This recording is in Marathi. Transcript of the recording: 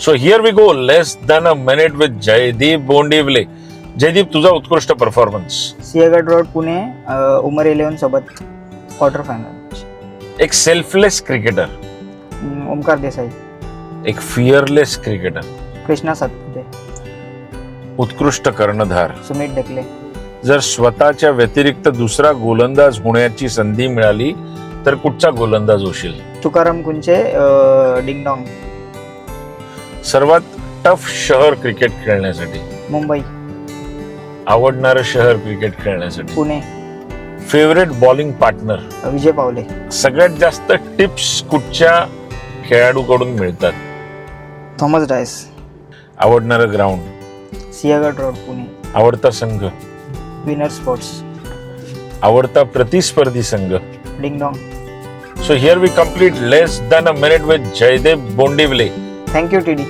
So here we go, less than a minute with Jaydeep Bondivale. Jaydeep, तुझा उत्कृष्ट परफॉर्मन्स. सिंहगड रोड पुणे उमर 11 सोबत क्वार्टर फायनल. एक सेल्फलेस क्रिकेटर, ओमकार देसाई. एक फिअरलेस क्रिकेटर, कृष्णा सातपुते. उत्कृष्ट कर्णधार. सुमित ढकले. जर स्वतःच्या व्यतिरिक्त दुसरा गोलंदाज होण्याची संधी मिळाली तर कुठचा गोलंदाज होशील? तुकाराम कुंचे. डिंगडॉंग. सर्वात टफ शहर क्रिकेट खेळण्यासाठी? मुंबई. आवडणारं शहर क्रिकेट खेळण्यासाठी? Pune. Favourite bowling partner? Vijay Pawale. सगळ्यात जास्त टिप्स कुठच्या खेळाडूकडून मिळतात? थॉमस डायस. आवडणारं ग्राउंड? सिंहगड रोड पुणे. आवडता संघ? Winner sports. आवडता प्रतिस्पर्धी संघ? Ding dong. So here we complete less than a minute with Jaydeep Bondivale. Thank you, TD.